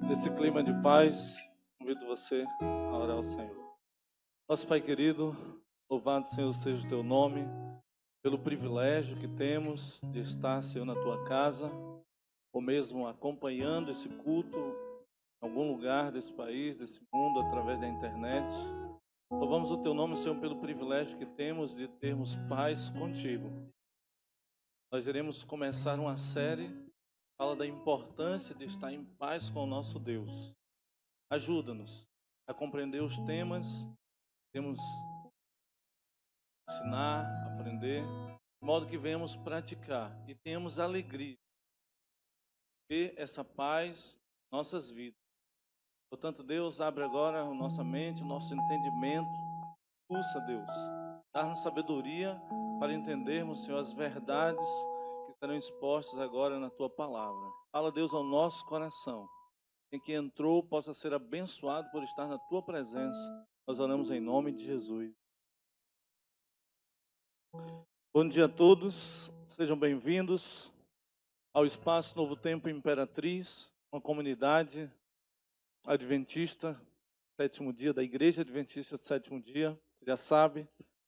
Nesse clima de paz, convido você a orar ao Senhor. Nosso Pai querido, louvado, Senhor, seja o teu nome, pelo privilégio que temos de estar, Senhor, na tua casa, ou mesmo acompanhando esse culto em algum lugar desse país, desse mundo, através da internet. Louvamos o teu nome, Senhor, pelo privilégio que temos de termos paz contigo. Nós iremos começar uma série que fala da importância de estar em paz com o nosso Deus. Ajuda-nos a compreender os temas, temos ensinar, aprender, de modo que venhamos praticar e tenhamos alegria de ver essa paz em nossas vidas. Portanto, Deus, abre agora a nossa mente, o nosso entendimento. Pulsa, Deus, dá-nos sabedoria para entendermos, Senhor, as verdades que serão expostas agora na Tua palavra. Fala, Deus, ao nosso coração. Em quem entrou possa ser abençoado por estar na Tua presença. Nós oramos em nome de Jesus. Bom dia a todos, sejam bem-vindos ao Espaço Novo Tempo Imperatriz, uma comunidade adventista, sétimo dia, da Igreja Adventista do Sétimo Dia. Você já sabe,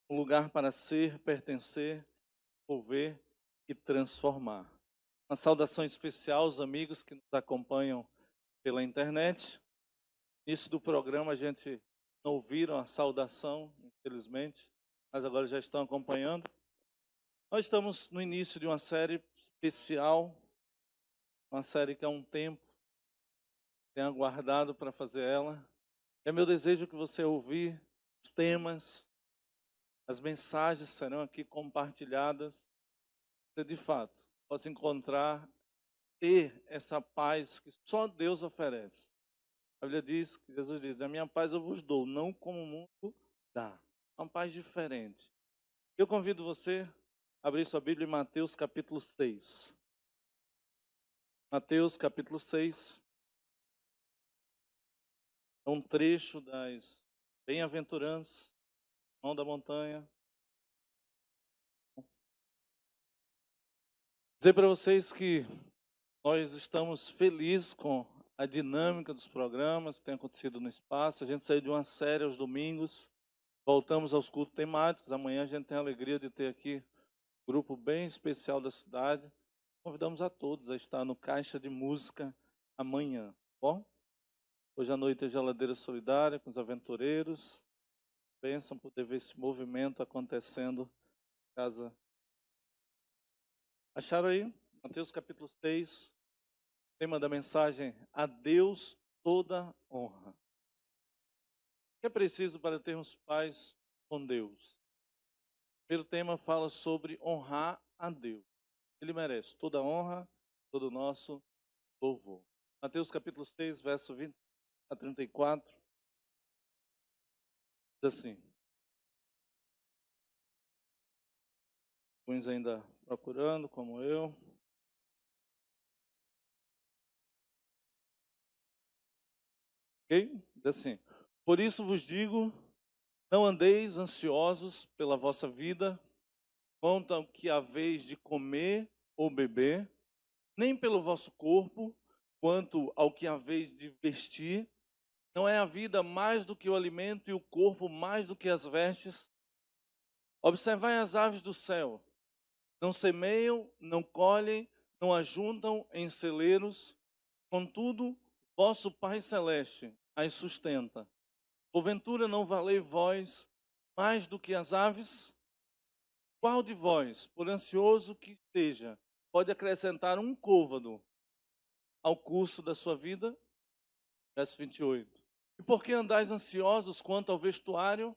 um lugar para ser, pertencer, envolver e transformar. Uma saudação especial aos amigos que nos acompanham pela internet. No início do programa a gente não ouviram a saudação, infelizmente, mas agora já estão acompanhando. Nós estamos no início de uma série especial, uma série que há um tempo tenho aguardado para fazer ela. É meu desejo que você ouvir os temas, as mensagens serão aqui compartilhadas. Você de fato possa encontrar, ter essa paz que só Deus oferece. A Bíblia diz, que Jesus diz, a minha paz eu vos dou, não como o mundo dá. Uma paz diferente. Eu convido você a abrir sua Bíblia em Mateus capítulo 6. Mateus capítulo 6. É um trecho das bem-aventuranças, mão da montanha. Dizer para vocês que nós estamos felizes com a dinâmica dos programas que tem acontecido no espaço. A gente saiu de uma série aos domingos, voltamos aos cultos temáticos. Amanhã a gente tem a alegria de ter aqui um grupo bem especial da cidade. Convidamos a todos a estar no Caixa de Música amanhã, bom? Hoje à noite é Geladeira Solidária com os aventureiros. Pensam poder ver esse movimento acontecendo em casa. Acharam aí? Mateus capítulo 6, tema da mensagem: a Deus toda honra. O que é preciso para termos paz com Deus? O primeiro tema fala sobre honrar a Deus. Ele merece toda a honra, todo o nosso louvor. Mateus capítulo 6, verso 20 a 34. Diz assim. Alguns ainda procurando, como eu. Ok? Diz assim. Por isso vos digo, não andeis ansiosos pela vossa vida, quanto ao que haveis de comer ou beber, nem pelo vosso corpo, quanto ao que haveis de vestir. Não é a vida mais do que o alimento e o corpo mais do que as vestes? Observai as aves do céu. Não semeiam, não colhem, não ajuntam em celeiros. Contudo, vosso Pai Celeste as sustenta. Porventura não valei vós mais do que as aves? Qual de vós, por ansioso que esteja, pode acrescentar um côvado ao curso da sua vida? Verso 28. E por que andais ansiosos quanto ao vestuário?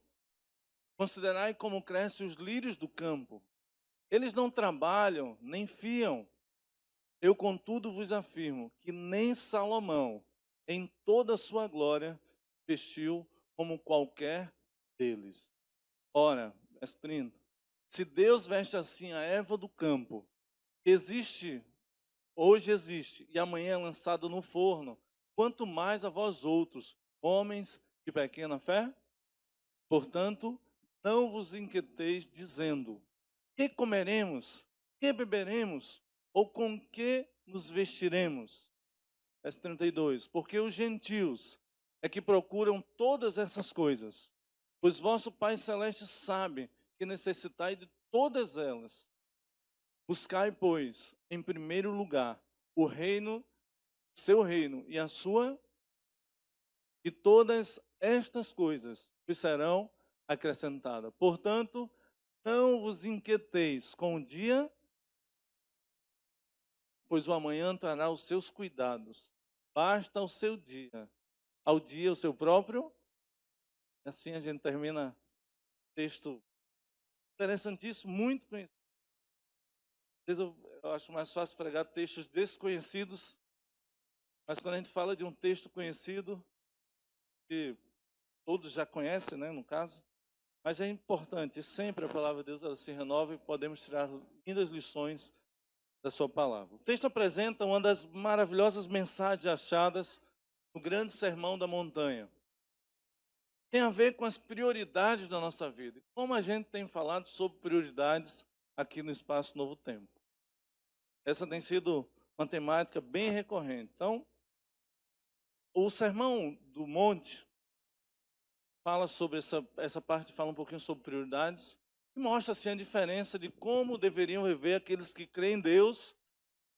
Considerai como crescem os lírios do campo. Eles não trabalham, nem fiam. Eu, contudo, vos afirmo que nem Salomão, em toda a sua glória, vestiu como qualquer deles. Ora, verso 30. Se Deus veste assim a erva do campo, existe, hoje existe, e amanhã é lançado no forno, quanto mais a vós outros, homens de pequena fé? Portanto, não vos inquieteis dizendo, que comeremos, que beberemos, ou com que nos vestiremos? verso 32. Porque os gentios é que procuram todas essas coisas, pois vosso Pai Celeste sabe que necessitai de todas elas. Buscai, pois, em primeiro lugar, o reino, seu reino e a sua, e todas estas coisas vos serão acrescentadas. Portanto, não vos inquieteis com o dia, pois o amanhã trará os seus cuidados. Basta o seu dia, ao dia o seu próprio. Assim a gente termina o texto interessantíssimo, muito conhecido. Às vezes eu acho mais fácil pregar textos desconhecidos, mas quando a gente fala de um texto conhecido, que todos já conhecem, né, no caso, mas é importante, sempre a palavra de Deus ela se renova e podemos tirar lindas lições da sua palavra. O texto apresenta uma das maravilhosas mensagens achadas no grande sermão da montanha. Tem a ver com as prioridades da nossa vida. Como a gente tem falado sobre prioridades aqui no Espaço Novo Tempo. Essa tem sido uma temática bem recorrente. Então, o Sermão do Monte fala sobre essa parte, fala um pouquinho sobre prioridades e mostra assim a diferença de como deveriam viver aqueles que creem em Deus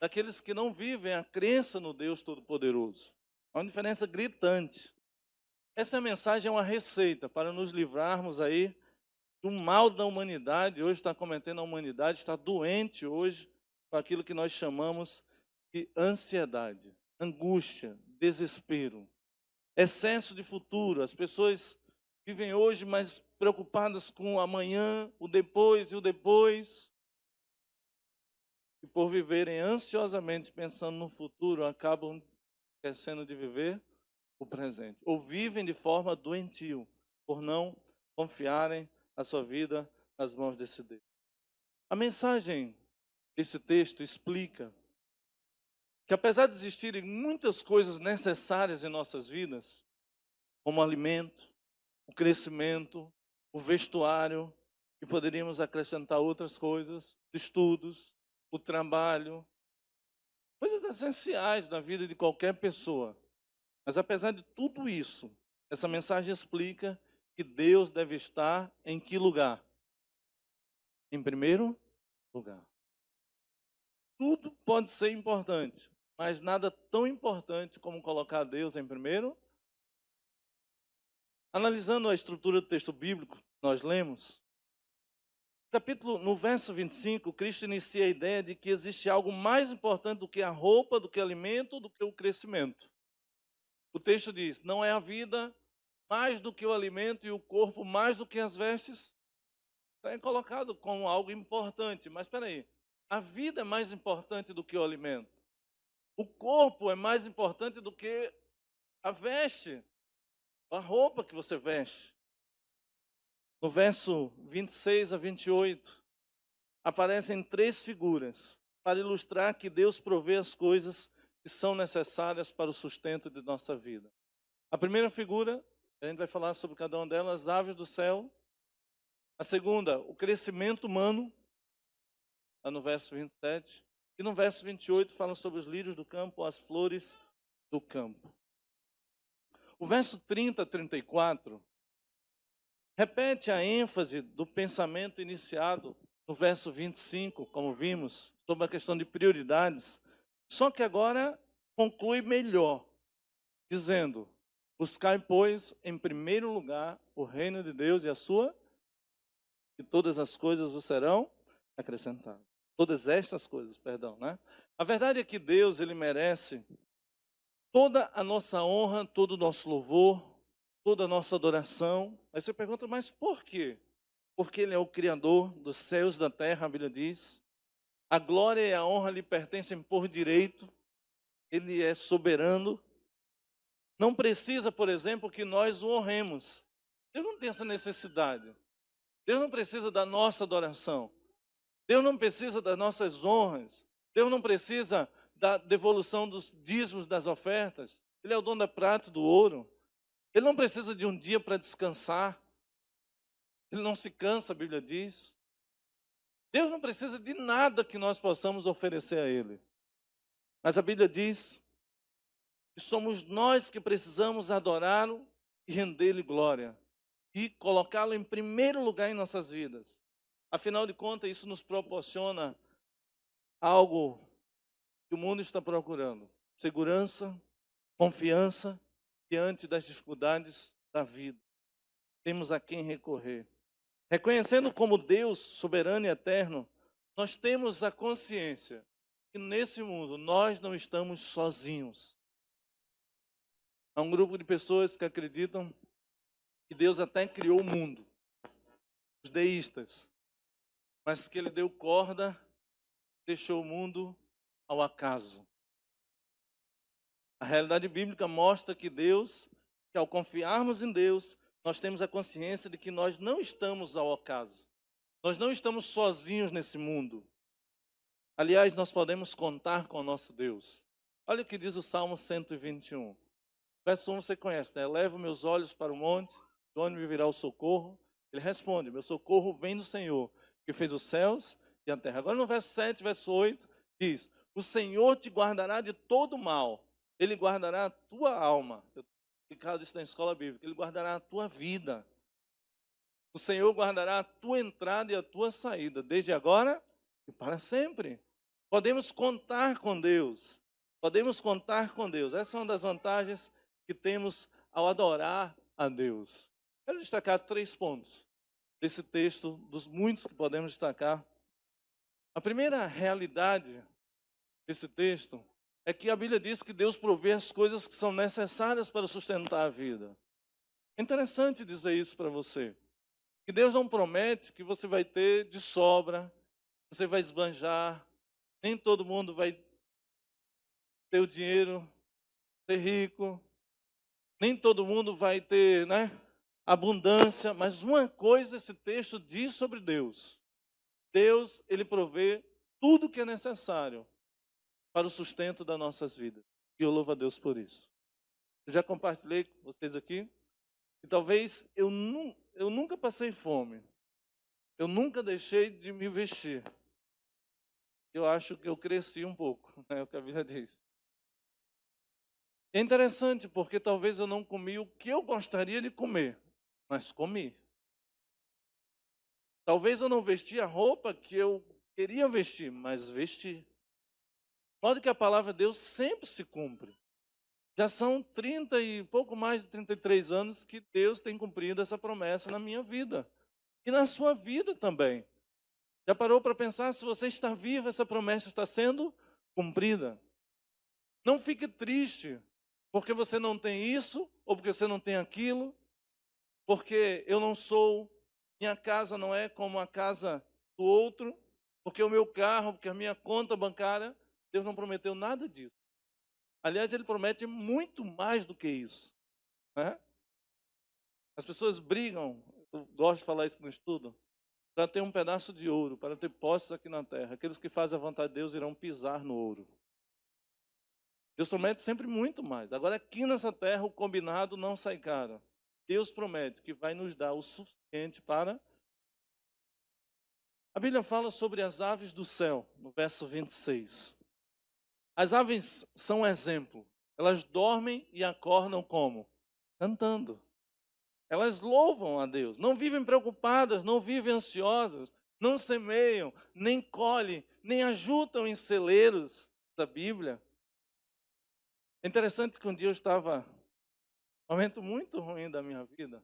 daqueles que não vivem a crença no Deus Todo-Poderoso. É uma diferença gritante. Essa mensagem é uma receita para nos livrarmos aí do mal da humanidade. Hoje está cometendo a humanidade, está doente hoje com aquilo que nós chamamos de ansiedade, angústia, desespero, excesso de futuro. As pessoas vivem hoje mais preocupadas com o amanhã, o depois e o depois. E por viverem ansiosamente pensando no futuro, acabam esquecendo de viver o presente. Ou vivem de forma doentio, por não confiarem a sua vida nas mãos desse Deus. A mensagem desse texto explica que apesar de existirem muitas coisas necessárias em nossas vidas, como o alimento, o crescimento, o vestuário, e poderíamos acrescentar outras coisas, estudos, o trabalho, coisas essenciais na vida de qualquer pessoa. Mas apesar de tudo isso, essa mensagem explica que Deus deve estar em que lugar? Em primeiro lugar. Tudo pode ser importante, mas nada tão importante como colocar Deus em primeiro. Analisando a estrutura do texto bíblico, nós lemos, no verso 25, Cristo inicia a ideia de que existe algo mais importante do que a roupa, do que o alimento, do que o crescimento. O texto diz, não é a vida mais do que o alimento e o corpo mais do que as vestes? Está colocado como algo importante, mas espera aí, a vida é mais importante do que o alimento. O corpo é mais importante do que a veste, a roupa que você veste. No verso 26 a 28, aparecem três figuras para ilustrar que Deus provê as coisas que são necessárias para o sustento de nossa vida. A primeira figura, a gente vai falar sobre cada uma delas, as aves do céu. A segunda, o crescimento humano, lá no verso 27. E no verso 28 fala sobre os lírios do campo, as flores do campo. O verso 30 a 34 repete a ênfase do pensamento iniciado no verso 25, como vimos, sobre a questão de prioridades, só que agora conclui melhor, dizendo, buscai, pois, em primeiro lugar o reino de Deus e a sua, e todas as coisas vos serão acrescentadas. Todas estas coisas, perdão, né? A verdade é que Deus, Ele merece toda a nossa honra, todo o nosso louvor, toda a nossa adoração. Aí você pergunta, mas por quê? Porque Ele é o Criador dos céus e da terra, a Bíblia diz. A glória e a honra lhe pertencem por direito. Ele é soberano. Não precisa, por exemplo, que nós o honremos. Deus não tem essa necessidade. Deus não precisa da nossa adoração. Deus não precisa das nossas honras. Deus não precisa da devolução dos dízimos das ofertas. Ele é o dono da prata e do ouro. Ele não precisa de um dia para descansar. Ele não se cansa, a Bíblia diz. Deus não precisa de nada que nós possamos oferecer a Ele. Mas a Bíblia diz E somos nós que precisamos adorá-lo e render-lhe glória. E colocá-lo em primeiro lugar em nossas vidas. Afinal de contas, isso nos proporciona algo que o mundo está procurando: segurança, confiança diante das dificuldades da vida. Temos a quem recorrer. Reconhecendo como Deus soberano e eterno, nós temos a consciência que nesse mundo nós não estamos sozinhos. Há um grupo de pessoas que acreditam que Deus até criou o mundo, os deístas, mas que ele deu corda, deixou o mundo ao acaso. A realidade bíblica mostra que que ao confiarmos em Deus, nós temos a consciência de que nós não estamos ao acaso. Nós não estamos sozinhos nesse mundo. Aliás, nós podemos contar com o nosso Deus. Olha o que diz o Salmo 121. Verso 1 você conhece, né? Elevo meus olhos para o monte, de onde me virá o socorro. Ele responde: meu socorro vem do Senhor, que fez os céus e a terra. Agora no verso 7, verso 8, diz: o Senhor te guardará de todo mal. Ele guardará a tua alma. Eu explicado isso na escola bíblica. Ele guardará a tua vida. O Senhor guardará a tua entrada e a tua saída, desde agora e para sempre. Podemos contar com Deus. Podemos contar com Deus. Essa é uma das vantagens que temos ao adorar a Deus. Quero destacar 3 pontos desse texto, dos muitos que podemos destacar. A primeira realidade desse texto é que a Bíblia diz que Deus provê as coisas que são necessárias para sustentar a vida. É interessante dizer isso para você. Que Deus não promete que você vai ter de sobra, você vai esbanjar, nem todo mundo vai ter o dinheiro, ser rico, nem todo mundo vai ter, abundância, mas uma coisa esse texto diz sobre Deus. Deus, ele provê tudo que é necessário para o sustento das nossas vidas. E eu louvo a Deus por isso. Eu já compartilhei com vocês aqui, e talvez eu nunca passei fome. Eu nunca deixei de me vestir. Eu acho que eu cresci um pouco, é o que a Bíblia diz. É interessante porque talvez eu não comi o que eu gostaria de comer, mas comi. Talvez eu não vesti a roupa que eu queria vestir, mas vesti. Note que a palavra de Deus sempre se cumpre. Já são 30 e pouco mais de 33 anos que Deus tem cumprido essa promessa na minha vida. E na sua vida também. Já parou para pensar, se você está vivo, essa promessa está sendo cumprida? Não fique triste porque você não tem isso ou porque você não tem aquilo, porque eu não sou, minha casa não é como a casa do outro, porque o meu carro, porque a minha conta bancária. Deus não prometeu nada disso. Aliás, ele promete muito mais do que isso, né? As pessoas brigam, eu gosto de falar isso no estudo, para ter um pedaço de ouro, para ter posses aqui na terra. Aqueles que fazem a vontade de Deus irão pisar no ouro. Deus promete sempre muito mais. Agora, aqui nessa terra, o combinado não sai caro. Deus promete que vai nos dar o suficiente para... A Bíblia fala sobre as aves do céu, no verso 26. As aves são um exemplo. Elas dormem e acordam como? Cantando. Elas louvam a Deus. Não vivem preocupadas, não vivem ansiosas, não semeiam, nem colhem, nem ajuntam em celeiros da Bíblia. É interessante que um dia eu estava num momento muito ruim da minha vida.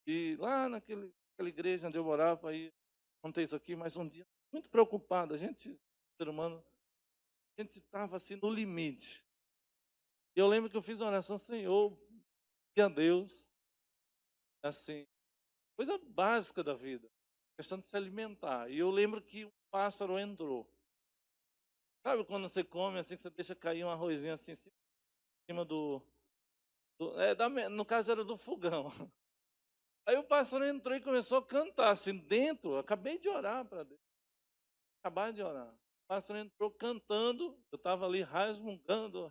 E lá naquela igreja onde eu morava, aí contei isso aqui, mas um dia muito preocupado. A gente, ser humano, a gente estava assim no limite. E eu lembro que eu fiz uma oração: Senhor, e a Deus, assim, coisa básica da vida, questão de se alimentar. E eu lembro que um pássaro entrou. Sabe quando você come assim, que você deixa cair um arrozinho assim, em cima no caso era do fogão. Aí o pássaro entrou e começou a cantar assim dentro. Eu acabei de orar para Deus. Acabar de orar. O pássaro entrou cantando. Eu estava ali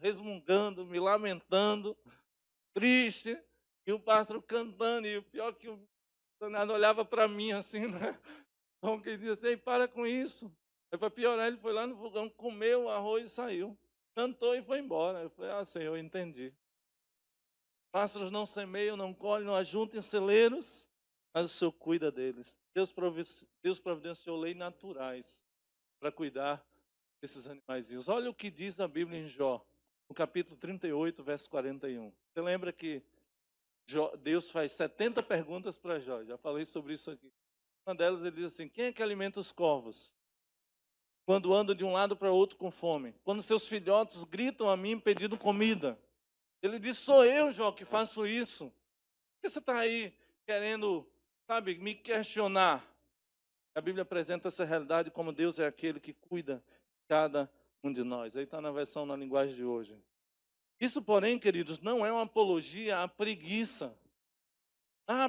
resmungando, me lamentando, triste. E o pássaro cantando. E o pior que o danado olhava para mim assim, né? Como que dizia assim: para com isso. Aí para piorar, ele foi lá no fogão, comeu o arroz e saiu. cantou e foi embora. Eu falei, Senhor, eu entendi. Pássaros não semeiam, não colhem, não ajuntam em celeiros, mas o Senhor cuida deles. Deus providenciou leis naturais para cuidar desses animaizinhos. Olha o que diz a Bíblia em Jó, no capítulo 38, verso 41. Você lembra que Deus faz 70 perguntas para Jó? Já falei sobre isso aqui. Uma delas ele diz assim: quem é que alimenta os corvos quando andam de um lado para outro com fome? Quando seus filhotes gritam a mim pedindo comida? Ele diz: sou eu, Jó, que faço isso. Por que você está aí querendo, sabe, me questionar? A Bíblia apresenta essa realidade como Deus é aquele que cuida de cada um de nós. Aí está na versão na linguagem de hoje. Isso, porém, queridos, não é uma apologia à preguiça.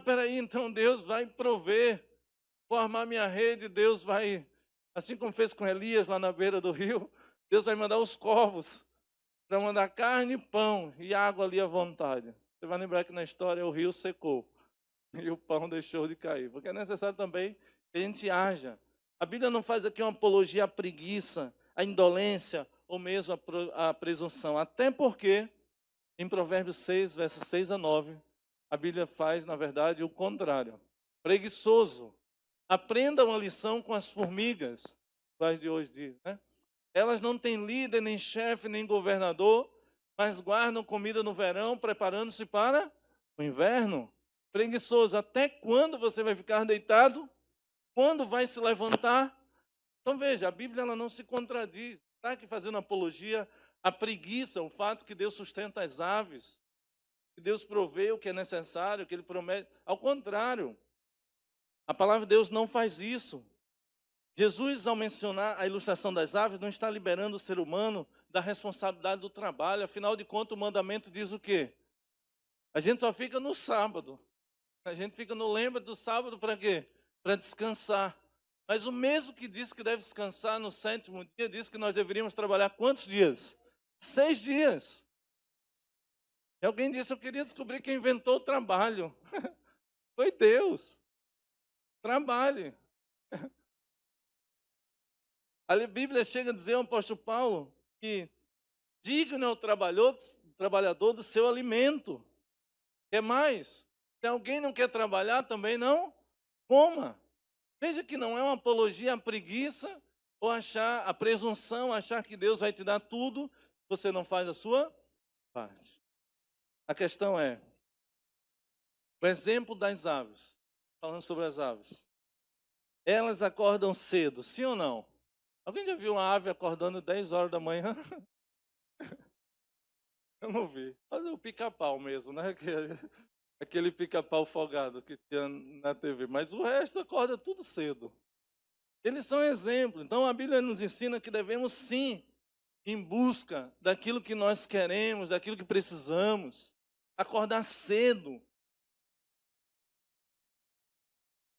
Peraí, então Deus vai prover. Vou armar minha rede, Deus vai, assim como fez com Elias lá na beira do rio, Deus vai mandar os corvos para mandar carne, pão e água ali à vontade. Você vai lembrar que na história o rio secou e o pão deixou de cair, porque é necessário também que a gente haja. A Bíblia não faz aqui uma apologia à preguiça, à indolência ou mesmo à presunção, até porque em Provérbios 6, versos 6 a 9, a Bíblia faz, na verdade, o contrário. Preguiçoso, aprenda uma lição com as formigas, quais de hoje diz, né? Elas não têm líder, nem chefe, nem governador, mas guardam comida no verão, preparando-se para o inverno. Preguiçoso, até quando você vai ficar deitado? Quando vai se levantar? Então veja, a Bíblia ela não se contradiz. Está aqui fazendo apologia à preguiça, o fato que Deus sustenta as aves, que Deus provê o que é necessário, que Ele promete. Ao contrário, a palavra de Deus não faz isso. Jesus, ao mencionar a ilustração das aves, não está liberando o ser humano da responsabilidade do trabalho. Afinal de contas, o mandamento diz o quê? A gente só fica no sábado. A gente fica no lembra do sábado para quê? Para descansar. Mas o mesmo que diz que deve descansar no sétimo dia, diz que nós deveríamos trabalhar quantos dias? 6 dias. E alguém disse, eu queria descobrir quem inventou o trabalho. Foi Deus. Trabalhe. A Bíblia chega a dizer ao apóstolo Paulo que digno é o trabalhador do seu alimento. Quer mais? Se alguém não quer trabalhar, também não coma. Veja que não é uma apologia à preguiça ou achar a presunção, achar que Deus vai te dar tudo, você não faz a sua parte. A questão é, o exemplo das aves, falando sobre as aves. Elas acordam cedo, sim ou não? Alguém já viu uma ave acordando 10 horas da manhã? Eu não vi. Mas é o pica-pau mesmo, né? Aquele pica-pau folgado que tinha na TV. Mas o resto acorda tudo cedo. Eles são exemplo. Então a Bíblia nos ensina que devemos sim, em busca daquilo que nós queremos, daquilo que precisamos, acordar cedo,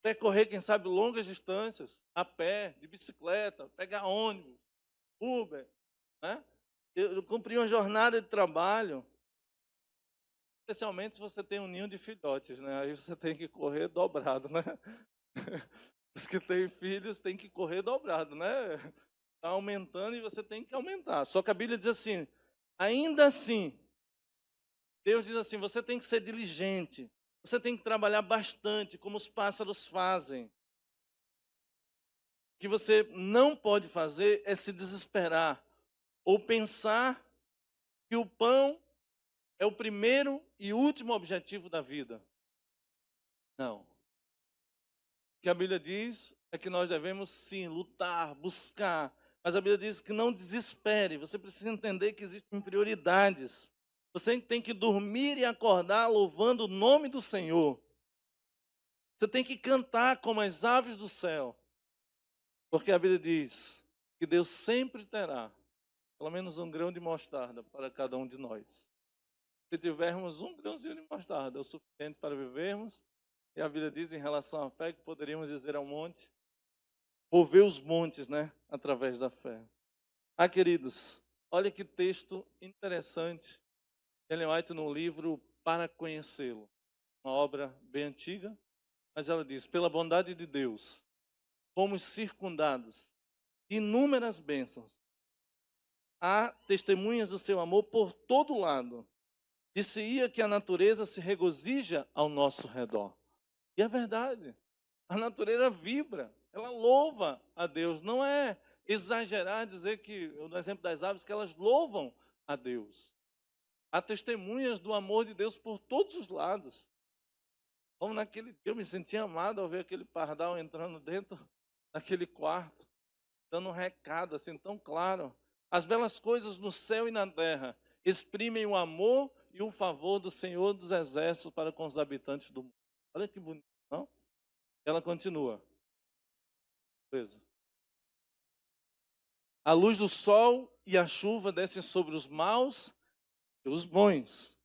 percorrer, quem sabe, longas distâncias, a pé, de bicicleta, pegar ônibus, Uber, né? Eu cumpri uma jornada de trabalho, especialmente se você tem um ninho de filhotes, né? Aí você tem que correr dobrado, né? Os que têm filhos têm que correr dobrado, né? Está aumentando e você tem que aumentar. Só que a Bíblia diz assim, ainda assim, Deus diz assim, você tem que ser diligente, você tem que trabalhar bastante, como os pássaros fazem. O que você não pode fazer é se desesperar, ou pensar que o pão é o primeiro e último objetivo da vida. Não. O que a Bíblia diz é que nós devemos sim lutar, buscar, mas a Bíblia diz que não desespere, você precisa entender que existem prioridades. Você tem que dormir e acordar louvando o nome do Senhor. Você tem que cantar como as aves do céu. Porque a Bíblia diz que Deus sempre terá pelo menos um grão de mostarda para cada um de nós. Se tivermos um grãozinho de mostarda, é o suficiente para vivermos. E a Bíblia diz em relação à fé que poderíamos dizer ao monte, mover os montes, né? Através da fé. Queridos, olha que texto interessante. Ellen White no livro Para Conhecê-lo. Uma obra bem antiga, mas ela diz, pela bondade de Deus, fomos circundados de inúmeras bênçãos, há testemunhas do seu amor por todo lado. Disse-ia que a natureza se regozija ao nosso redor. E é verdade. A natureza vibra, ela louva a Deus. Não é exagerar dizer que, no exemplo das aves, que elas louvam a Deus. Há testemunhas do amor de Deus por todos os lados. Como naquele dia eu me senti amado ao ver aquele pardal entrando dentro daquele quarto, dando um recado assim tão claro. As belas coisas no céu e na terra exprimem o amor e o favor do Senhor dos Exércitos para com os habitantes do mundo. Olha que bonito, não? Ela continua. Beleza. A luz do sol e a chuva descem sobre os maus e os bons.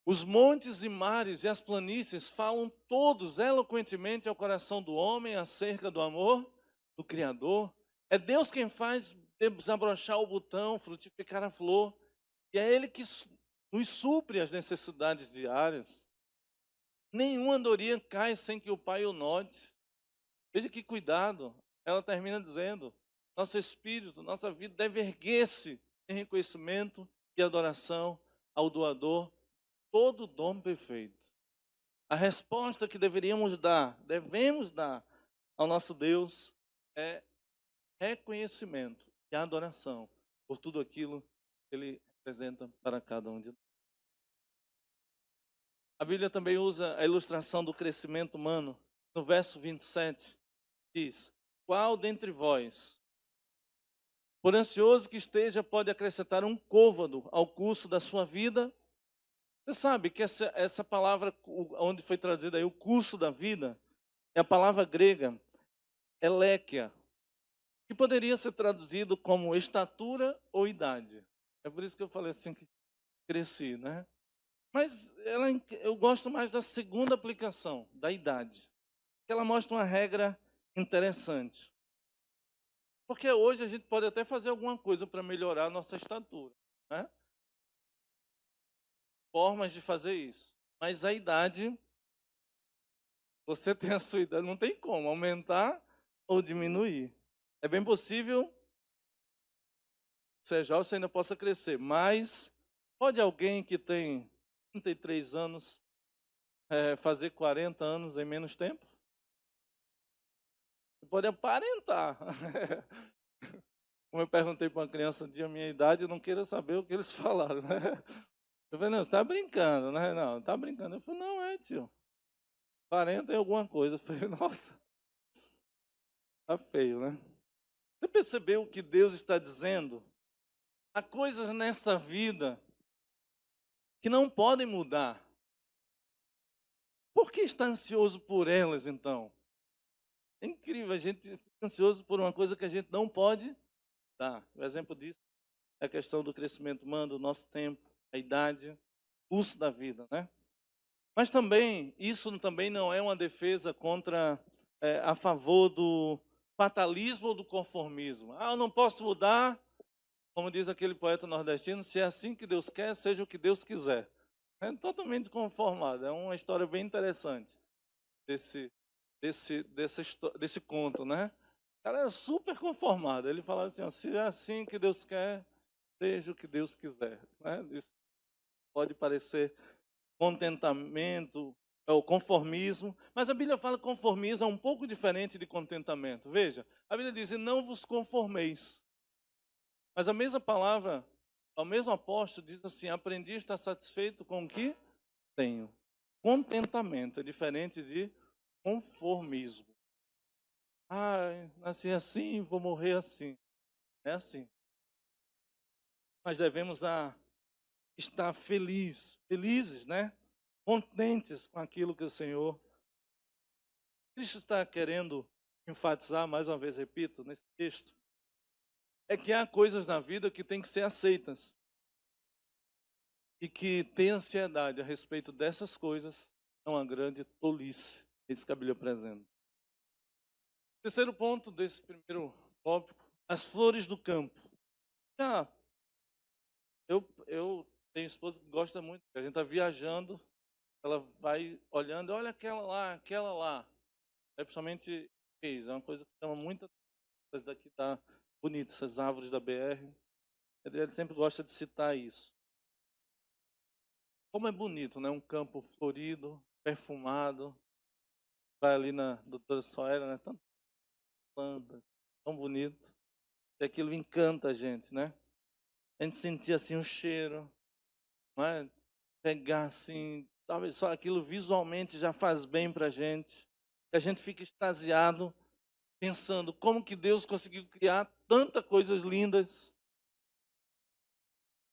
Os montes e mares e as planícies falam todos eloquentemente ao coração do homem acerca do amor do Criador. É Deus quem faz desabrochar o botão, frutificar a flor. E é Ele que nos supre as necessidades diárias. Nenhuma andorinha cai sem que o Pai o note. Veja que cuidado. Ela termina dizendo, nosso espírito, nossa vida deve erguer-se em reconhecimento e adoração ao doador, todo dom perfeito. A resposta que devemos dar ao nosso Deus é reconhecimento e adoração por tudo aquilo que Ele representa para cada um de nós. A Bíblia também usa a ilustração do crescimento humano. No verso 27, diz, qual dentre vós, por ansioso que esteja, pode acrescentar um côvado ao curso da sua vida? Você sabe que essa palavra, onde foi traduzida aí, o curso da vida, é a palavra grega, eléquia, que poderia ser traduzido como estatura ou idade. É por isso que eu falei assim, que cresci, né? Mas eu gosto mais da segunda aplicação, da idade. Ela mostra uma regra interessante. Porque hoje a gente pode até fazer alguma coisa para melhorar a nossa estatura, né? Formas de fazer isso. Mas a idade, você tem a sua idade, não tem como aumentar ou diminuir. É bem possível, seja, você ainda possa crescer, mas pode alguém que tem 33 anos fazer 40 anos em menos tempo? Você pode aparentar. Como eu perguntei para uma criança um dia a minha idade, eu não queira saber o que eles falaram, né? Eu falei, não, você está brincando, né? Não, está brincando. Eu falei, não, tio. 40 é alguma coisa. Eu falei, nossa, tá feio, né? Você percebeu o que Deus está dizendo? Há coisas nesta vida que não podem mudar. Por que está ansioso por elas, então? É incrível, a gente fica ansioso por uma coisa que a gente não pode dar. O exemplo disso é a questão do crescimento humano, do nosso tempo, a idade, o curso da vida, né? Mas também, isso também não é uma defesa contra, a favor do fatalismo ou do conformismo. Ah, eu não posso mudar, como diz aquele poeta nordestino, se é assim que Deus quer, seja o que Deus quiser. É totalmente conformado, é uma história bem interessante desse conto, né? O cara é super conformado, ele fala assim, ó, se é assim que Deus quer, seja o que Deus quiser. Né? Isso pode parecer contentamento, ou conformismo, mas a Bíblia fala que conformismo é um pouco diferente de contentamento. Veja, a Bíblia diz, não vos conformeis. Mas a mesma palavra, o mesmo apóstolo diz assim, aprendi a estar satisfeito com o que tenho. Contentamento é diferente de conformismo. Ah, nasci assim, vou morrer assim. É assim. Mas devemos estar felizes, né? Contentes com aquilo que o Senhor Cristo está querendo enfatizar, mais uma vez repito, nesse texto, é que há coisas na vida que têm que ser aceitas. E que ter ansiedade a respeito dessas coisas é uma grande tolice. É isso que a Bíblia apresenta. Terceiro ponto desse primeiro tópico, as flores do campo. Ah, eu tenho esposa que gosta muito, a gente está viajando, ela vai olhando, olha aquela lá, aquela lá. É principalmente é uma coisa que chama muita atenção. Essa daqui tá bonita, essas árvores da BR. Ele sempre gosta de citar isso. Como é bonito, né? Um campo florido, perfumado. Vai ali na Doutora Soera, né? Tanta planta, tão bonito. E aquilo encanta a gente, né? A gente sentir assim o cheiro, não é? Pegar assim, talvez só aquilo visualmente já faz bem para a gente. E a gente fica extasiado, pensando como que Deus conseguiu criar tantas coisas lindas.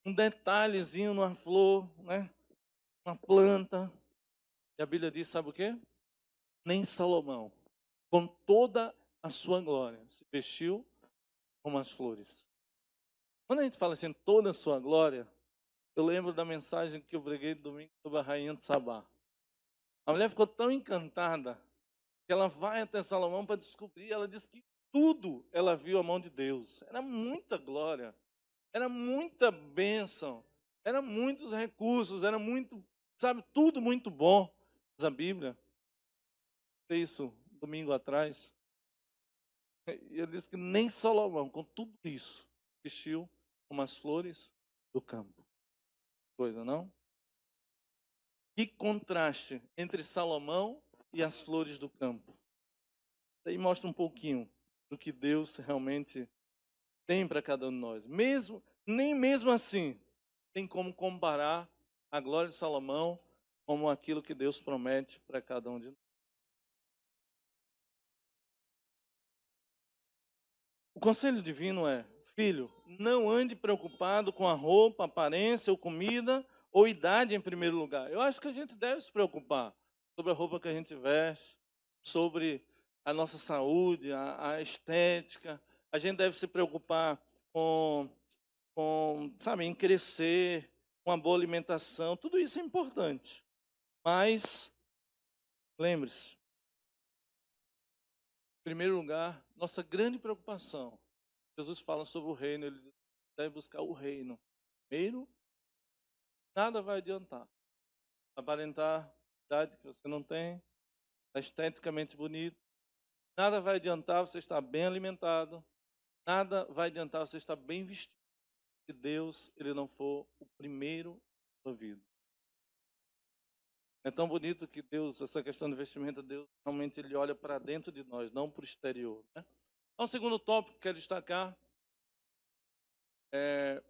Um detalhezinho numa flor, né? Uma planta. E a Bíblia diz, sabe o quê? Nem Salomão, com toda a sua glória, se vestiu como as flores. Quando a gente fala assim, toda a sua glória, eu lembro da mensagem que eu preguei domingo sobre a rainha de Sabá. A mulher ficou tão encantada que ela vai até Salomão para descobrir. Ela diz que tudo ela viu a mão de Deus. Era muita glória, era muita bênção, era muitos recursos, era muito, sabe, tudo muito bom. Diz a Bíblia. Fez isso domingo atrás. E ele disse que nem Salomão, com tudo isso, vestiu como as flores do campo. Coisa, não? Que contraste entre Salomão e as flores do campo. Aí mostra um pouquinho do que Deus realmente tem para cada um de nós. Nem mesmo assim tem como comparar a glória de Salomão como aquilo que Deus promete para cada um de nós. O conselho divino é: filho, não ande preocupado com a roupa, aparência ou comida ou idade em primeiro lugar. Eu acho que a gente deve se preocupar sobre a roupa que a gente veste, sobre a nossa saúde, a estética. A gente deve se preocupar sabe, em crescer, com uma boa alimentação. Tudo isso é importante. Mas, lembre-se, em primeiro lugar, nossa grande preocupação. Jesus fala sobre o reino, ele deve buscar o reino. Primeiro, nada vai adiantar. Aparentar idade que você não tem, estar esteticamente bonito. Nada vai adiantar você estar bem alimentado. Nada vai adiantar você estar bem vestido. Se Deus ele não for o primeiro da sua vida. É tão bonito que Deus, essa questão do vestimento, Deus realmente ele olha para dentro de nós, não para o exterior. Né? Então, o segundo tópico que eu quero destacar é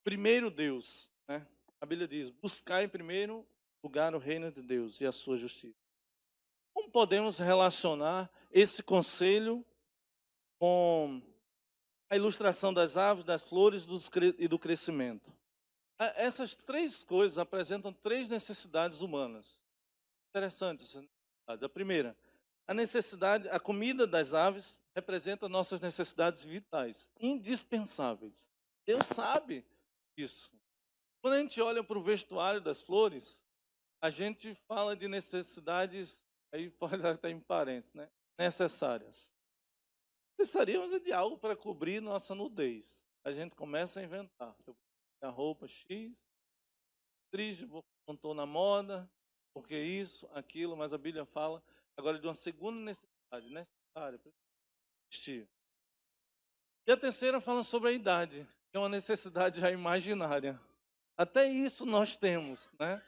primeiro Deus. Né? A Bíblia diz, buscar em primeiro lugar o reino de Deus e a sua justiça. Como podemos relacionar esse conselho com a ilustração das aves, das flores e do crescimento? Essas três coisas apresentam três necessidades humanas. Interessante essas necessidades. A primeira, a necessidade, a comida das aves representa nossas necessidades vitais, indispensáveis. Deus sabe isso. Quando a gente olha para o vestuário das flores, a gente fala de necessidades, aí pode estar em parênteses, né? Necessárias. Precisaríamos de algo para cobrir nossa nudez. A gente começa a inventar. Eu a roupa X, triste, não estou na moda, porque isso, aquilo, mas a Bíblia fala agora de uma segunda necessidade, necessária, para vestir. E a terceira fala sobre a idade, que é uma necessidade já imaginária. Até isso nós temos, né?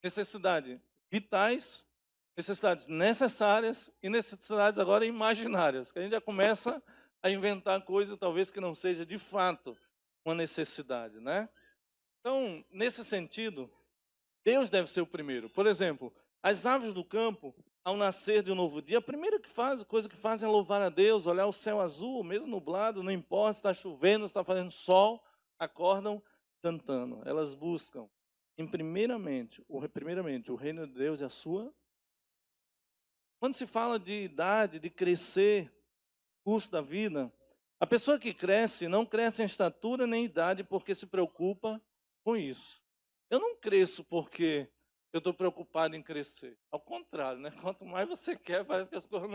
Necessidades vitais, necessidades necessárias e necessidades agora imaginárias, que a gente já começa a inventar coisas talvez que não seja de fato uma necessidade, né? Então, nesse sentido, Deus deve ser o primeiro. Por exemplo, as aves do campo, ao nascer de um novo dia, a primeira coisa que fazem é louvar a Deus, olhar o céu azul, mesmo nublado, não importa se está chovendo, se está fazendo sol, acordam cantando. Elas buscam, primeiramente, o reino de Deus e a sua. Quando se fala de idade, de crescer, curso da vida, a pessoa que cresce não cresce em estatura nem em idade porque se preocupa com isso. Eu não cresço porque eu estou preocupado em crescer. Ao contrário, né? Quanto mais você quer, parece que as coisas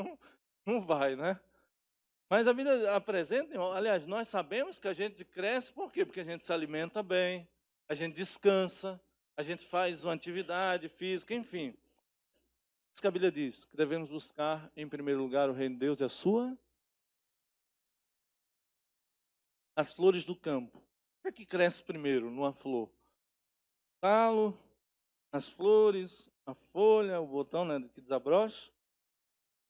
não vai, né? Mas a vida apresenta, aliás, nós sabemos que a gente cresce por quê? Porque a gente se alimenta bem, a gente descansa, a gente faz uma atividade física, enfim. Isso que a Bíblia diz, que devemos buscar em primeiro lugar o reino de Deus e a sua. As flores do campo. O que cresce primeiro numa flor? O talo, as flores, a folha, o botão, né, que desabrocha.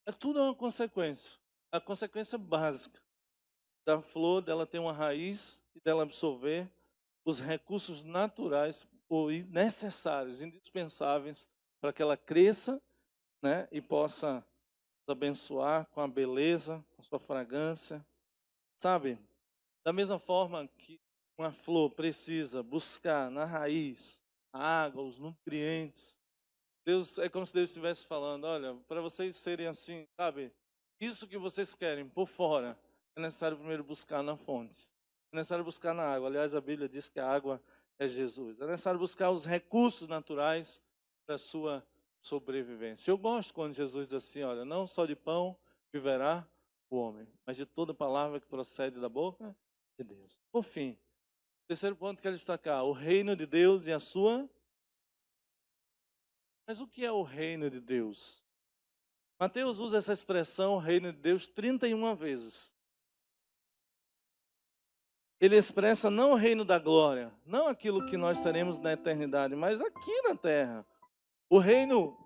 É tudo uma consequência. A consequência básica da flor, dela ter uma raiz e dela absorver os recursos naturais ou necessários, indispensáveis para que ela cresça, né, e possa nos abençoar com a beleza, com a sua fragrância. Sabe? Da mesma forma que uma flor precisa buscar na raiz a água, os nutrientes. Deus, é como se Deus estivesse falando, olha, para vocês serem assim, sabe? Isso que vocês querem por fora, é necessário primeiro buscar na fonte. É necessário buscar na água. Aliás, a Bíblia diz que a água é Jesus. É necessário buscar os recursos naturais para a sua sobrevivência. Eu gosto quando Jesus diz assim, olha, não só de pão viverá o homem, mas de toda palavra que procede da boca de Deus. Por fim, terceiro ponto que quero destacar, o reino de Deus e a sua... Mas o que é o reino de Deus? Mateus usa essa expressão, reino de Deus, 31 vezes. Ele expressa não o reino da glória, não aquilo que nós teremos na eternidade, mas aqui na terra. O reino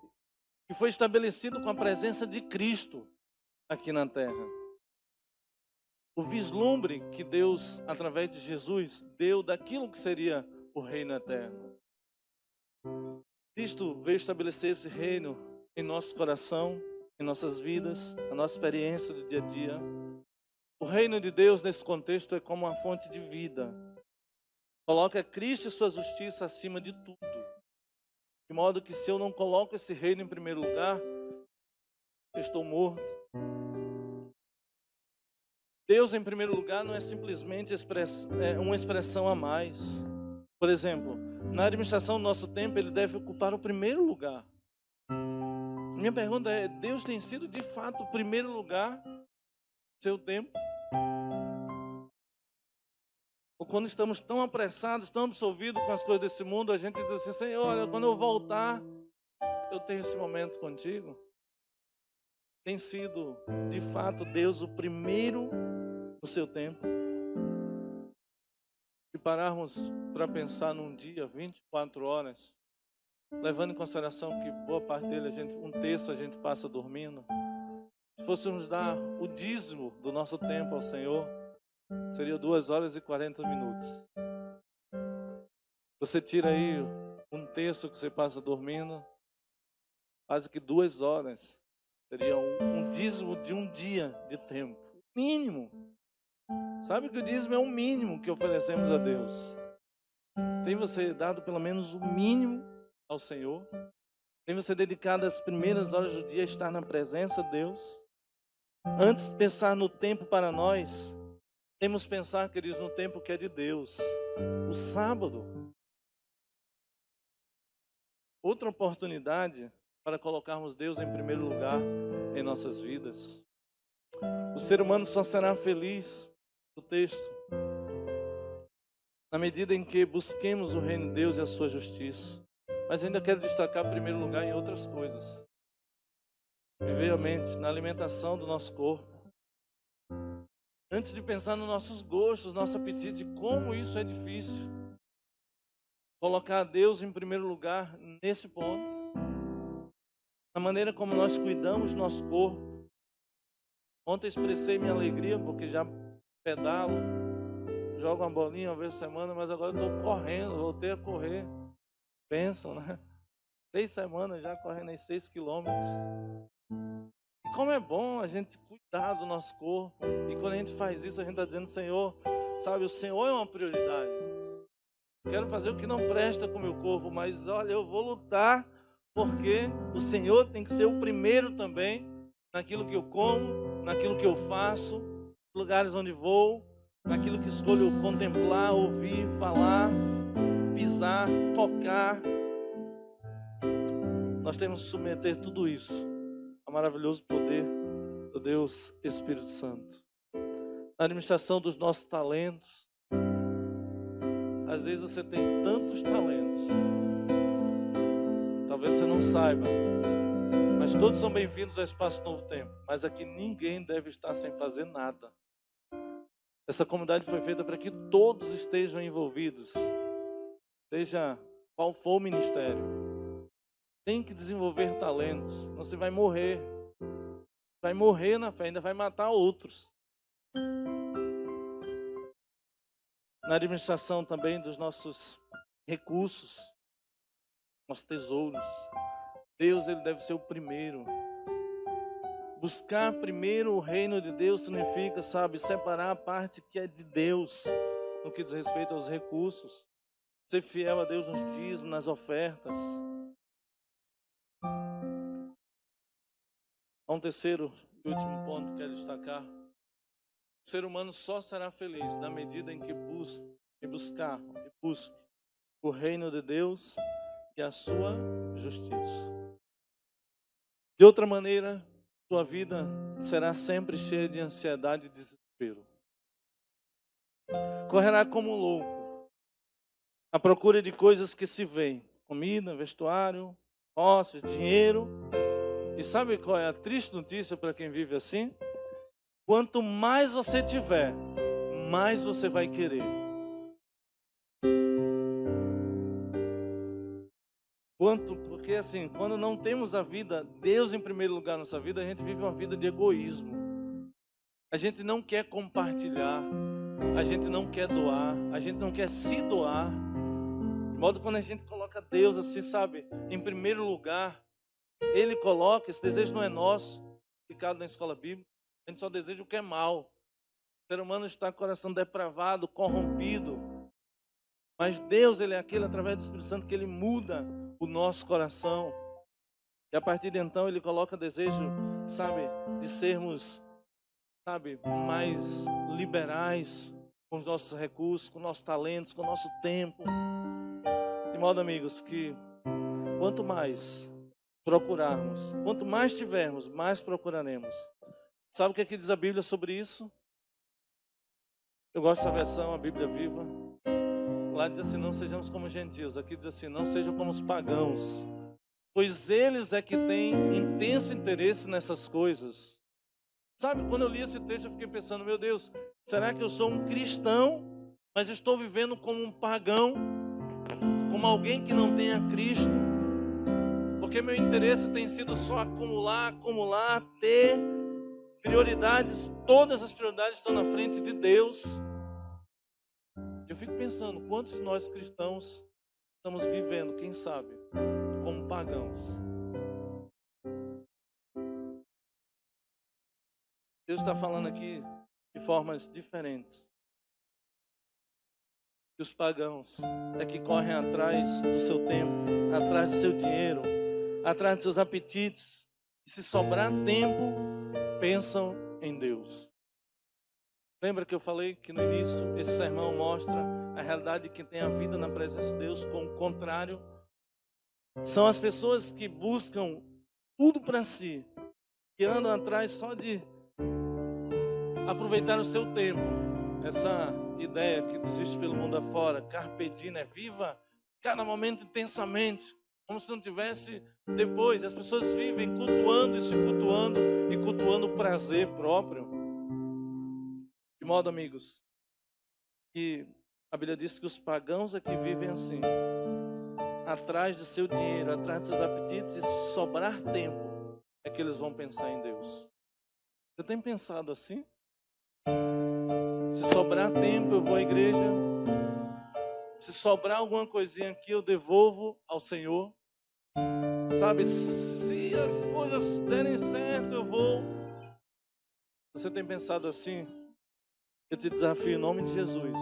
que foi estabelecido com a presença de Cristo aqui na terra. O vislumbre que Deus, através de Jesus, deu daquilo que seria o reino eterno. Cristo veio estabelecer esse reino em nosso coração, em nossas vidas, na nossa experiência do dia a dia. O reino de Deus, nesse contexto, é como uma fonte de vida. Coloca Cristo e sua justiça acima de tudo. De modo que se eu não coloco esse reino em primeiro lugar, eu estou morto. Deus em primeiro lugar não é simplesmente uma expressão a mais. Por exemplo, na administração do nosso tempo, ele deve ocupar o primeiro lugar. Minha pergunta é, Deus tem sido de fato o primeiro lugar do seu tempo? Ou quando estamos tão apressados, tão absorvidos com as coisas desse mundo, a gente diz assim, Senhor, olha, quando eu voltar, eu tenho esse momento contigo? Tem sido, de fato, Deus o primeiro no seu tempo? E pararmos para pensar num dia, 24 horas, levando em consideração que boa parte dele, um terço a gente passa dormindo. Se fôssemos dar o dízimo do nosso tempo ao Senhor, seria 2 horas e 40 minutos. Você tira aí um terço que você passa dormindo, quase que 2 horas. Seria um dízimo de um dia de tempo. Mínimo. Sabe que o dízimo é o mínimo que oferecemos a Deus. Tem você dado pelo menos o mínimo ao Senhor? Tem você dedicado as primeiras horas do dia a estar na presença de Deus? Antes de pensar no tempo para nós, temos que pensar, queridos, no tempo que é de Deus. O sábado. Outra oportunidade para colocarmos Deus em primeiro lugar em nossas vidas. O ser humano só será feliz, no texto, na medida em que busquemos o reino de Deus e a sua justiça. Mas ainda quero destacar em primeiro lugar em outras coisas. Viver a mente na alimentação do nosso corpo. Antes de pensar nos nossos gostos, nosso apetite, como isso é difícil. Colocar Deus em primeiro lugar nesse ponto. Na maneira como nós cuidamos do nosso corpo. Ontem expressei minha alegria porque já pedalo, jogo uma bolinha uma vez por semana, mas agora estou correndo, voltei a correr. Pensam, né? 3 semanas já correndo aí 6 quilômetros. E como é bom a gente cuidar do nosso corpo. E quando a gente faz isso, a gente está dizendo, Senhor, sabe, o Senhor é uma prioridade. Quero fazer o que não presta com o meu corpo, mas olha, eu vou lutar, porque o Senhor tem que ser o primeiro também, naquilo que eu como, naquilo que eu faço, nos lugares onde vou, naquilo que escolho contemplar, ouvir, falar, pisar, tocar. Nós temos que submeter tudo isso ao maravilhoso poder do Deus Espírito Santo. Na administração dos nossos talentos, às vezes você tem tantos talentos, talvez você não saiba, mas todos são bem-vindos ao Espaço Novo Tempo. Mas aqui ninguém deve estar sem fazer nada. Essa comunidade foi feita para que todos estejam envolvidos, seja qual for o ministério. Tem que desenvolver talentos, senão você vai morrer. Vai morrer na fé, ainda vai matar outros. Na administração também dos nossos recursos, nossos tesouros. Deus, ele deve ser o primeiro. Buscar primeiro o reino de Deus significa, separar a parte que é de Deus, no que diz respeito aos recursos. Ser fiel a Deus nos dízimos, nas ofertas. Há um terceiro e último ponto que quero destacar. O ser humano só será feliz na medida em que busque o reino de Deus e a sua justiça. De outra maneira, tua vida será sempre cheia de ansiedade e desespero. Correrá como um louco, à procura de coisas que se veem: comida, vestuário, posses, dinheiro. E sabe qual é a triste notícia para quem vive assim? Quanto mais você tiver, mais você vai querer. Porque assim, quando não temos a vida, Deus em primeiro lugar na nossa vida, a gente vive uma vida de egoísmo. A gente não quer compartilhar, a gente não quer doar, a gente não quer se doar. De modo que quando a gente coloca Deus assim, em primeiro lugar, Ele coloca, esse desejo não é nosso, ficado na escola bíblica, a gente só deseja o que é mal. O ser humano está com o coração depravado, corrompido. Mas Deus, Ele é aquele, através do Espírito Santo, que Ele muda o nosso coração. E a partir de então, Ele coloca desejo, de sermos, mais liberais com os nossos recursos, com nossos talentos, com o nosso tempo. De modo, amigos, que quanto mais procurarmos, quanto mais tivermos, mais procuraremos. Sabe o que aqui diz a Bíblia sobre isso? Eu gosto dessa versão, a Bíblia Viva. Lá diz assim: não sejamos como gentios. Aqui diz assim: não sejam como os pagãos, pois eles é que têm intenso interesse nessas coisas. Quando eu li esse texto, eu fiquei pensando: meu Deus, será que eu sou um cristão, mas estou vivendo como um pagão, como alguém que não tem a Cristo? Porque meu interesse tem sido só acumular, ter prioridades. Todas as prioridades estão na frente de Deus. Eu fico pensando, quantos de nós cristãos estamos vivendo, quem sabe, como pagãos? Deus está falando aqui de formas diferentes. E os pagãos é que correm atrás do seu tempo, atrás do seu dinheiro, atrás dos seus apetites. E se sobrar tempo, pensam em Deus. Lembra que eu falei que no início esse sermão mostra a realidade de quem tem a vida na presença de Deus, com o contrário. São as pessoas que buscam tudo para si, que andam atrás só de aproveitar o seu tempo. Essa ideia que existe pelo mundo afora, carpe diem, viva cada momento intensamente, como se não tivesse depois. As pessoas vivem cultuando e se cultuando e cultuando o prazer próprio. De modo, amigos, que a Bíblia diz que os pagãos é que vivem assim, atrás do seu dinheiro, atrás dos seus apetites, e se sobrar tempo, é que eles vão pensar em Deus. Você tem pensado assim? Se sobrar tempo, eu vou à igreja. Se sobrar alguma coisinha aqui, eu devolvo ao Senhor. Se as coisas derem certo, eu vou. Você tem pensado assim? Eu te desafio em nome de Jesus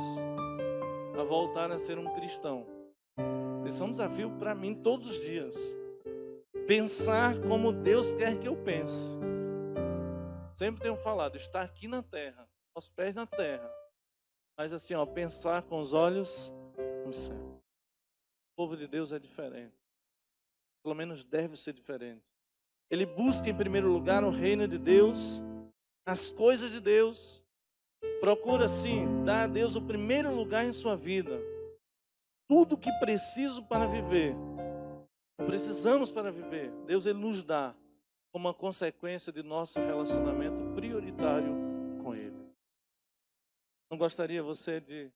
a voltar a ser um cristão. Isso é um desafio para mim todos os dias. Pensar como Deus quer que eu pense. Sempre tenho falado, estar aqui na terra, aos pés na terra. Mas assim, pensar com os olhos no céu. O povo de Deus é diferente. Pelo menos deve ser diferente. Ele busca em primeiro lugar o reino de Deus, as coisas de Deus. Procura, sim, dar a Deus o primeiro lugar em sua vida. Tudo que preciso para viver, precisamos para viver, Deus Ele nos dá como uma consequência de nosso relacionamento prioritário com Ele. Não gostaria você de,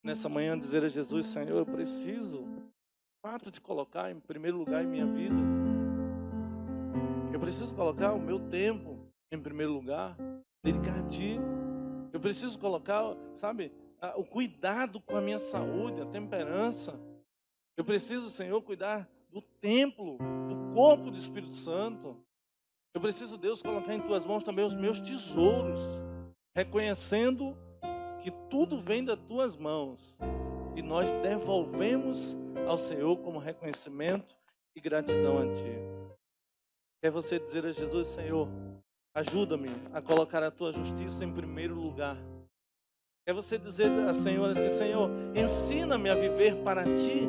nessa manhã, dizer a Jesus: Senhor, eu preciso, de fato, te colocar em primeiro lugar em minha vida. Eu preciso colocar o meu tempo em primeiro lugar, dedicar a Ti. Eu preciso colocar, sabe, o cuidado com a minha saúde, a temperança. Eu preciso, Senhor, cuidar do templo, do corpo do Espírito Santo. Eu preciso, Deus, colocar em Tuas mãos também os meus tesouros, reconhecendo que tudo vem das Tuas mãos e nós devolvemos ao Senhor como reconhecimento e gratidão a Ti. Quer você dizer a Jesus: Senhor, ajuda-me a colocar a Tua justiça em primeiro lugar. Quer você dizer ao Senhor assim: Senhor, ensina-me a viver para Ti.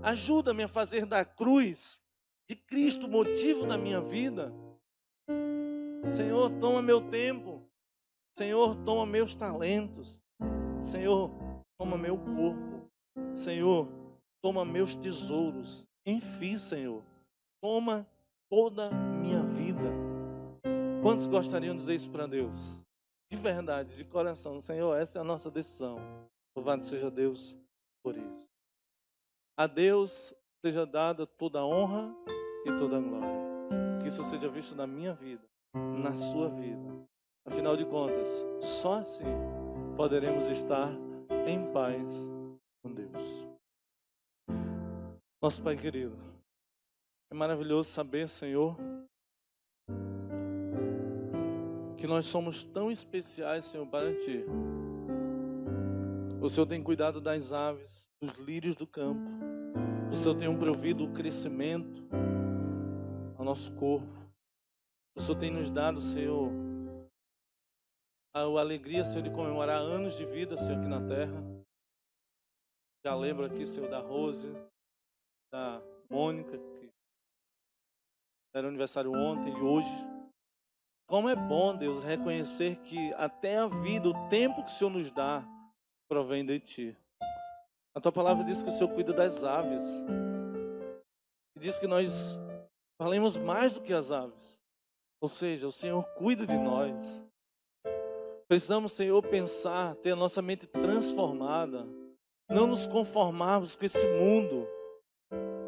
Ajuda-me a fazer da cruz de Cristo motivo da minha vida. Senhor, toma meu tempo. Senhor, toma meus talentos. Senhor, toma meu corpo. Senhor, toma meus tesouros. Enfim, Senhor, toma toda a minha vida. Quantos gostariam de dizer isso para Deus? De verdade, de coração. Senhor, essa é a nossa decisão. Louvado seja Deus por isso. A Deus seja dada toda a honra e toda a glória. Que isso seja visto na minha vida, na sua vida. Afinal de contas, só assim poderemos estar em paz com Deus. Nosso Pai querido, é maravilhoso saber, Senhor, que nós somos tão especiais, Senhor, para Ti. O Senhor tem cuidado das aves, dos lírios do campo. O Senhor tem provido o crescimento ao nosso corpo. O Senhor tem nos dado, Senhor, a alegria, Senhor, de comemorar anos de vida, Senhor, aqui na terra. Já lembro aqui, Senhor, da Rose, da Mônica, que era aniversário ontem e hoje. Como é bom, Deus, reconhecer que até a vida, o tempo que o Senhor nos dá, provém de Ti. A Tua palavra diz que o Senhor cuida das aves. E diz que nós valemos mais do que as aves. Ou seja, o Senhor cuida de nós. Precisamos, Senhor, pensar, ter a nossa mente transformada. Não nos conformarmos com esse mundo.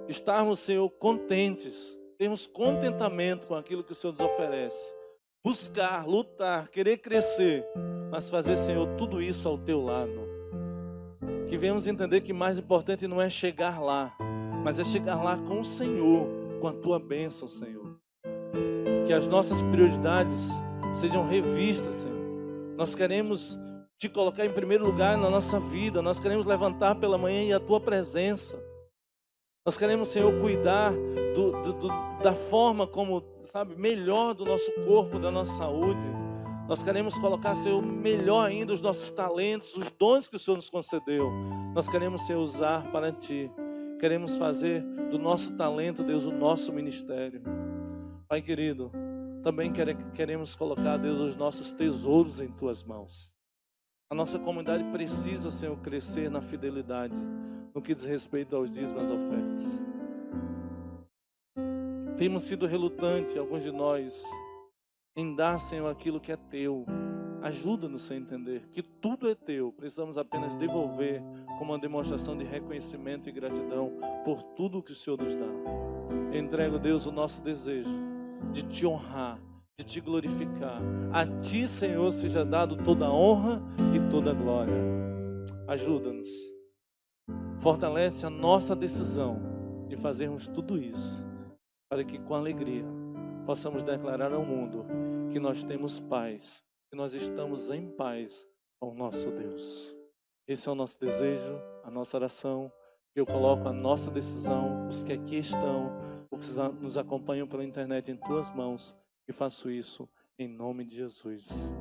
Estarmos, Senhor, contentes. Termos contentamento com aquilo que o Senhor nos oferece. Buscar, lutar, querer crescer. Mas fazer, Senhor, tudo isso ao Teu lado. Que venhamos entender que mais importante não é chegar lá, mas é chegar lá com o Senhor, com a Tua bênção, Senhor. Que as nossas prioridades sejam revistas, Senhor. Nós queremos Te colocar em primeiro lugar na nossa vida. Nós queremos levantar pela manhã e a Tua presença. Nós queremos, Senhor, cuidar da forma como, sabe, melhor do nosso corpo, da nossa saúde. Nós queremos colocar, Senhor, melhor ainda os nossos talentos, os dons que o Senhor nos concedeu. Nós queremos, Senhor, usar para Ti. Queremos fazer do nosso talento, Deus, o nosso ministério. Pai querido, também queremos colocar, Deus, os nossos tesouros em Tuas mãos. A nossa comunidade precisa, Senhor, crescer na fidelidade, no que diz respeito aos dízimos e às ofertas. Temos sido relutantes, alguns de nós, em dar, Senhor, aquilo que é Teu. Ajuda-nos a entender que tudo é Teu. Precisamos apenas devolver como uma demonstração de reconhecimento e gratidão por tudo que o Senhor nos dá. Eu entrego, Deus, o nosso desejo de Te honrar, de Te glorificar. A Ti, Senhor, seja dado toda a honra e toda a glória. Ajuda-nos. Fortalece a nossa decisão de fazermos tudo isso, para que com alegria possamos declarar ao mundo que nós temos paz, que nós estamos em paz com o nosso Deus. Esse é o nosso desejo, a nossa oração. Eu coloco a nossa decisão, os que aqui estão, os que nos acompanham pela internet, em Tuas mãos, e faço isso em nome de Jesus.